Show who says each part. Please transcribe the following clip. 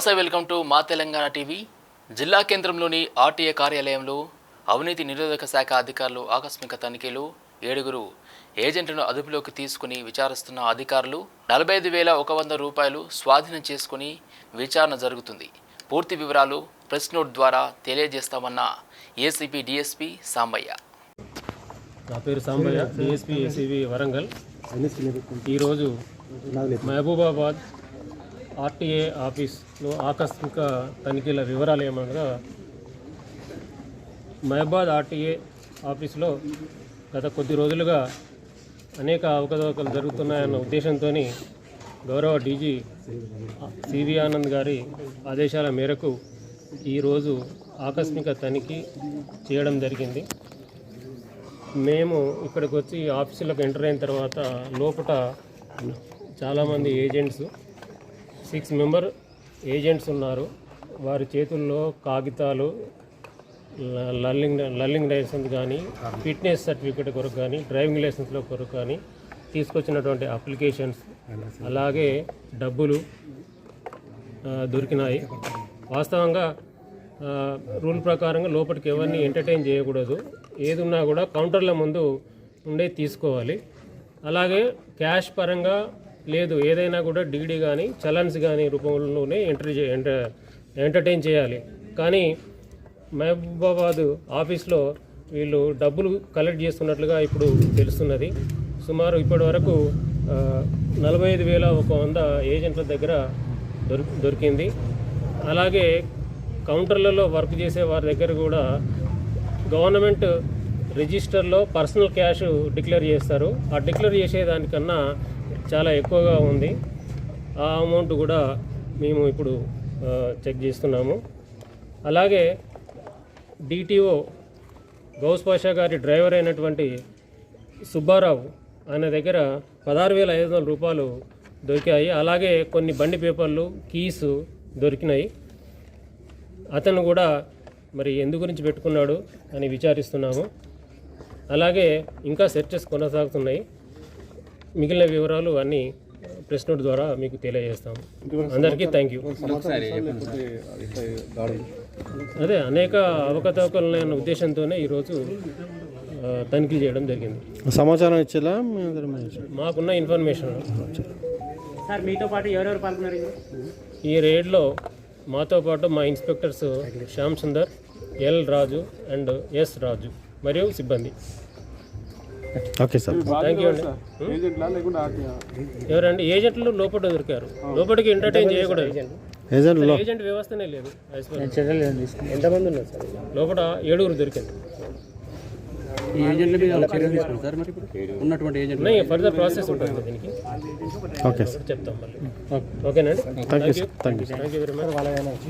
Speaker 1: నమస్తే, welcome to మా Telangana TV. జిల్లా కేంద్రంలోని ఆర్టీఏ కార్యాలయంలో అవినీతి నిరోధక శాఖ అధికారులు ఆకస్మిక తనిఖీలు. 7 ఏజెంట్లను అదుపులోకి తీసుకుని విచారిస్తున్న అధికారులు 45,100 రూపాయలు స్వాధీనం చేసుకుని విచారణ జరుగుతుంది. పూర్తి వివరాలు ప్రెస్ నోట్ ద్వారా తెలియజేస్తామన్న ఏసీపీ డిఎస్పీ సాంబయ్య.
Speaker 2: నా పేరు సాంబయ్య, డిఎస్పీ ఏసీబీ వరంగల్. ఈరోజు మహబూబాబాద్ ఆర్టీఏ ఆఫీస్లో ఆకస్మిక తనిఖీల వివరాలు ఏమనగా, మహబూబాబాద్ ఆర్టీఏ ఆఫీస్లో గత కొద్ది రోజులుగా అనేక అవకతవకలు జరుగుతున్నాయన్న ఉద్దేశంతో గౌరవ డీజీ సివి ఆనంద్ గారి ఆదేశాల మేరకు ఈరోజు ఆకస్మిక తనిఖీ చేయడం జరిగింది. మేము ఇక్కడికి వచ్చి ఆఫీసులకు ఎంటర్ అయిన తర్వాత లోపల చాలామంది ఏజెంట్స్ 6 మెంబర్ ఏజెంట్స్ ఉన్నారు. వారి చేతుల్లో కాగితాలు, లర్నింగ్ లైసెన్స్ కానీ, ఫిట్నెస్ సర్టిఫికేట్ కొరకు కానీ, డ్రైవింగ్ లైసెన్స్ల కొరకు కానీ తీసుకొచ్చినటువంటి అప్లికేషన్స్, అలాగే డబ్బులు దొరికినాయి. వాస్తవంగా రూల్ ప్రకారంగా లోపలికి ఎవరిని ఎంటర్టైన్ చేయకూడదు. ఏది ఉన్నా కూడా కౌంటర్ల ముందు ఉండే తీసుకోవాలి. అలాగే క్యాష్ పరంగా లేదు, ఏదైనా కూడా డీడీ కానీ చలన్స్ కానీ రూపంలోనే ఎంటర్టైన్ చేయాలి. కానీ మహబూబాబాద్ ఆఫీస్లో వీళ్ళు డబ్బులు కలెక్ట్ చేస్తున్నట్లుగా ఇప్పుడు తెలుస్తున్నది. సుమారు ఇప్పటి వరకు 45,100 ఏజెంట్ల దగ్గర దొరికింది. అలాగే కౌంటర్లలో వర్క్ చేసే వారి దగ్గర కూడా గవర్నమెంట్ రిజిస్టర్లో పర్సనల్ క్యాష్ డిక్లేర్ చేస్తారు. ఆ డిక్లేర్ చేసేదానికన్నా చాలా ఎక్కువగా ఉంది. ఆ అమౌంట్ కూడా మేము ఇప్పుడు చెక్ చేస్తున్నాము. అలాగే డిటిఓ గౌస్ పాషా గారి డ్రైవర్ అయినటువంటి సుబ్బారావు ఆయన దగ్గర 16,500 రూపాయలు దొరికాయి. అలాగే కొన్ని బండి పేపర్లు, కీస్ దొరికినాయి. అతను కూడా మరి ఎందు గురించి పెట్టుకున్నాడు అని విచారిస్తున్నాము. అలాగే ఇంకా సెర్చెస్ కొనసాగుతున్నాయి. మిగిలిన వివరాలు అన్నీ ప్రెస్ నోట్ ద్వారా మీకు తెలియజేస్తాము. అందరికీ థ్యాంక్ యూ. అదే అనేక అవకతవకలైన ఉద్దేశంతోనే ఈరోజు తనిఖీ చేయడం జరిగింది.
Speaker 3: సమాచారం ఇచ్చేలా
Speaker 2: మాకున్న ఇన్ఫర్మేషన్.
Speaker 4: సార్ మీతో పాటు ఎవరెవరు పాల్గొన్నారు
Speaker 2: ఈ రేడ్లో? మాతో పాటు మా inspectors Shyam Sundar, L Raju and S Raju మరియు సిబ్బంది.
Speaker 3: ఓకే సార్,
Speaker 2: థ్యాంక్ యూ అండి. ఎవరండి? ఏజెంట్లు లోపల దొరికారు. లోపలికి ఎంటర్టైన్ చేయకూడదు. ఏజెంట్ వ్యవస్థనే లేదు.
Speaker 4: ఎంతమంది ఉన్నారు సార్
Speaker 2: లోపల 7 దొరికింది.
Speaker 4: ఈ ఏజెంట్ల మీద చర్యలు తీసుకుంటారు సార్? మరి ఉన్నటువంటి ఏజెంట్
Speaker 2: ఫర్దర్ ప్రాసెస్ ఉంటుంది దీనికి.
Speaker 3: ఓకే సార్,
Speaker 2: చెప్తాం మళ్ళీ. ఓకేనండి, థ్యాంక్ యూ వెరీ మచ్.